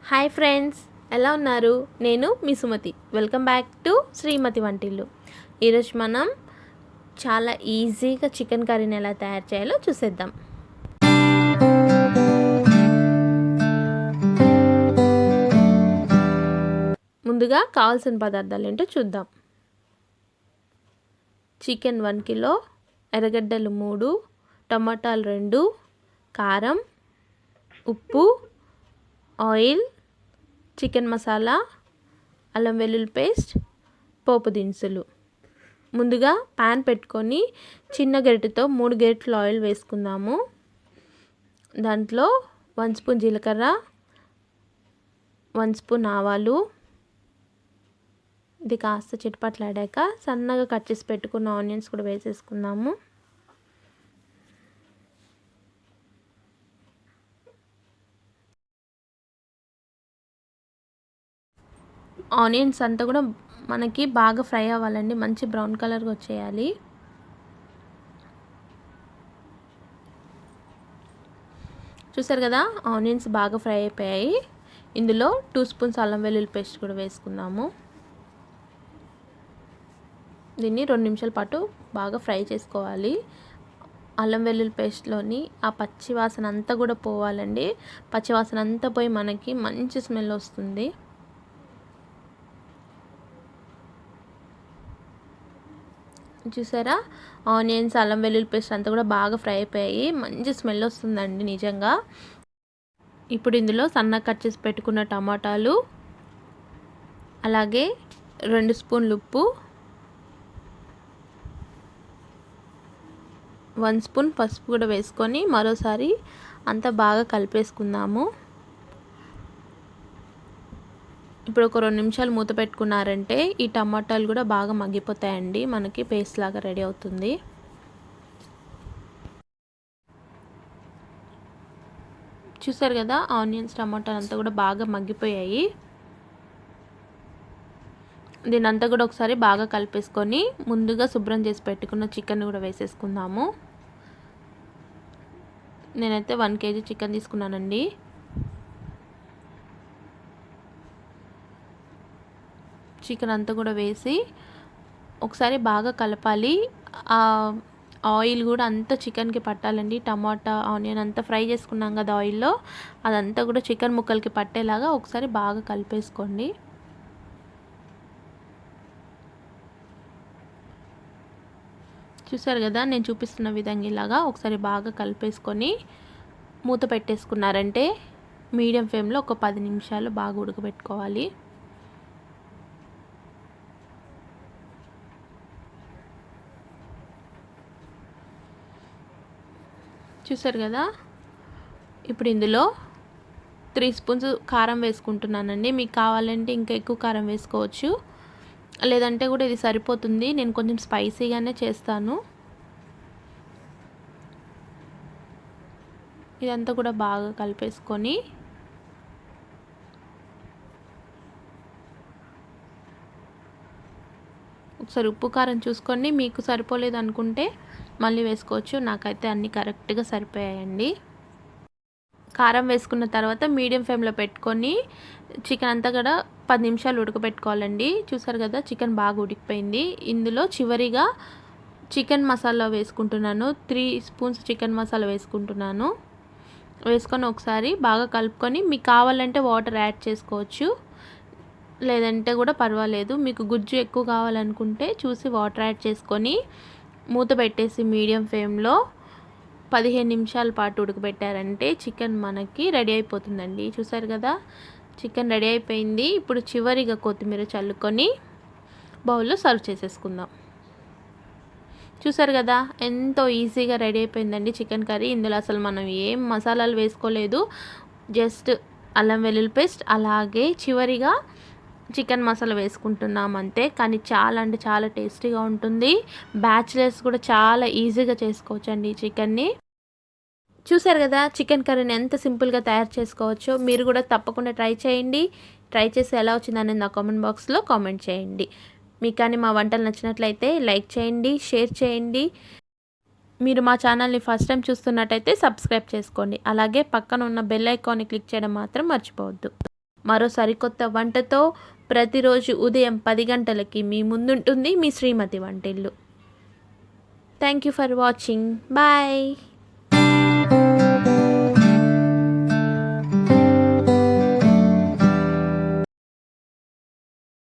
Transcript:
Hi friends, ఎలా ఉన్నారు? నేను మీ సుమతి. వెల్కమ్ బ్యాక్ టు శ్రీమతి వంటిల్లు. ఈరోజు మనం చాలా ఈజీగా చికెన్ కర్రీని ఎలా తయారు చేయాలో చూసేద్దాం. ముందుగా కావాల్సిన పదార్థాలు ఏంటో చూద్దాం. చికెన్ 1 కిలో, ఎర్రగడ్డలు 3, టమాటాలు 2, కారం, ఉప్పు, ఆయిల్, చికెన్ మసాలా, అల్లం వెల్లుల్లి పేస్ట్, పోపు దినుసులు. ముందుగా ప్యాన్ పెట్టుకొని చిన్న గరిటెతో 3 గరిటెలు ఆయిల్ వేసుకుందాము. దాంట్లో 1 స్పూన్ జీలకర్ర, 1 స్పూన్ ఆవాలు. ఇది కాస్త చిటపట్లాడాక సన్నగా కట్ చేసి పెట్టుకున్న ఆనియన్స్ కూడా వేసేసుకుందాము. ఆనియన్స్ అంతా కూడా మనకి బాగా ఫ్రై అవ్వాలండి, మంచి బ్రౌన్ కలర్గా వచ్చేయాలి. చూసారు కదా, ఆనియన్స్ బాగా ఫ్రై అయిపోయాయి. ఇందులో 2 స్పూన్స్ అల్లం వెల్లుల్లి పేస్ట్ కూడా వేసుకుందాము. దీన్ని 2 నిమిషాల పాటు బాగా ఫ్రై చేసుకోవాలి. అల్లం వెల్లుల్లి పేస్ట్లోని ఆ పచ్చి వాసన అంతా కూడా పోవాలండి. పచ్చి వాసన అంతా పోయి మనకి మంచి స్మెల్ వస్తుంది. చూసారా, ఆనియన్స్ అల్లం వెల్లుల్లి పేస్ట్ అంతా కూడా బాగా ఫ్రై అయిపోయాయి. మంచి స్మెల్ వస్తుందండి నిజంగా. ఇప్పుడు ఇందులో సన్నగా కట్ చేసి పెట్టుకున్న టమాటాలు, అలాగే 2 స్పూన్లు ఉప్పు, 1 స్పూన్ పసుపు కూడా వేసుకొని మరోసారి అంతా బాగా కలిపేసుకుందాము. ఇప్పుడు ఒక 2 నిమిషాలు మూత పెట్టుకున్నారంటే ఈ టమాటాలు కూడా బాగా మగ్గిపోతాయండి, మనకి పేస్ట్ లాగా రెడీ అవుతుంది. చూసారు కదా, ఆనియన్స్ టమాటాలు అంతా కూడా బాగా మగ్గిపోయాయి. దీని అంతా కూడా ఒకసారి బాగా కలిపేసుకొని ముందుగా శుభ్రం చేసి పెట్టుకున్న చికెన్ కూడా వేసేసుకుందాము. నేనైతే 1 కేజీ చికెన్ తీసుకున్నానండి. చికెన్ అంతా కూడా వేసి ఒకసారి బాగా కలపాలి. ఆయిల్ కూడా అంతా చికెన్కి పట్టాలండి. టమాటా ఆనియన్ అంతా ఫ్రై చేసుకున్నాం కదా ఆయిల్లో, అదంతా కూడా చికెన్ ముక్కలకి పట్టేలాగా ఒకసారి బాగా కలిపేసుకోండి. చూసారు కదా, నేను చూపిస్తున్న విధంగా ఇలాగా ఒకసారి బాగా కలిపేసుకొని మూత పెట్టేసుకున్నారంటే మీడియం ఫ్లేమ్లో ఒక 10 నిమిషాలు బాగా ఉడకబెట్టుకోవాలి. చూసారు కదా, ఇప్పుడు ఇందులో 3 స్పూన్స్ కారం వేసుకుంటున్నానండి. మీకు కావాలంటే ఇంకా ఎక్కువ కారం వేసుకోవచ్చు, లేదంటే కూడా ఇది సరిపోతుంది. నేను కొంచెం స్పైసీగానే చేస్తాను. ఇదంతా కూడా బాగా కలిపేసుకొని ఒకసారి ఉప్పు కారం చూసుకొని మీకు సరిపోలేదు అనుకుంటే మళ్ళీ వేసుకోవచ్చు. నాకైతే అన్నీ కరెక్ట్గా సరిపోయాయండి. కారం వేసుకున్న తర్వాత మీడియం ఫ్లేమ్లో పెట్టుకొని చికెన్ అంతా కూడా 10 నిమిషాలు ఉడకబెట్టుకోవాలండి. చూసారు కదా, చికెన్ బాగా ఉడికిపోయింది. ఇందులో చివరిగా చికెన్ మసాలా వేసుకుంటున్నాను. 3 స్పూన్స్ చికెన్ మసాలా వేసుకుంటున్నాను. వేసుకొని ఒకసారి బాగా కలుపుకొని మీకు కావాలంటే వాటర్ యాడ్ చేసుకోవచ్చు, లేదంటే కూడా పర్వాలేదు. మీకు గుజ్జు ఎక్కువ కావాలనుకుంటే చూసి వాటర్ యాడ్ చేసుకొని మూత పెట్టేసి మీడియం ఫ్లేమ్లో 15 నిమిషాల పాటు ఉడకబెట్టారంటే చికెన్ మనకి రెడీ అయిపోతుందండి. చూసారు కదా, చికెన్ రెడీ అయిపోయింది. ఇప్పుడు చివరిగా కొత్తిమీర చల్లుకొని బౌల్లో సర్వ్ చేసేసుకుందాం. చూసారు కదా, ఎంతో ఈజీగా రెడీ అయిపోయిందండి చికెన్ కర్రీ. ఇందులో అసలు మనం ఏం మసాలాలు వేసుకోలేదు, జస్ట్ అల్లం వెల్లుల్లి పేస్ట్ అలాగే చివరిగా చికెన్ మసాలా వేసుకుంటున్నాం అంతే. కానీ చాలా అంటే చాలా టేస్టీగా ఉంటుంది. బ్యాచిలర్స్ కూడా చాలా ఈజీగా చేసుకోవచ్చండి ఈ చికెన్ని. చూసారు కదా, చికెన్ కర్రీని ఎంత సింపుల్గా తయారు చేసుకోవచ్చో. మీరు కూడా తప్పకుండా ట్రై చేయండి. ట్రై చేసి ఎలా వచ్చిందనేది నా కామెంట్ బాక్స్లో కామెంట్ చేయండి. మీకు కానీ మా వంటలు నచ్చినట్లయితే లైక్ చేయండి, షేర్ చేయండి. మీరు మా ఛానల్ని ఫస్ట్ టైం చూస్తున్నట్టయితే సబ్స్క్రైబ్ చేసుకోండి. అలాగే పక్కన ఉన్న బెల్ ఐకాన్ని క్లిక్ చేయడం మాత్రం మర్చిపోవద్దు. మరో సరికొత్త వంటతో ప్రతిరోజు ఉదయం 10 గంటలకి మీ ముందుంటుంది మీ శ్రీమతి వంటిల్లు. Thank you for watching. Bye.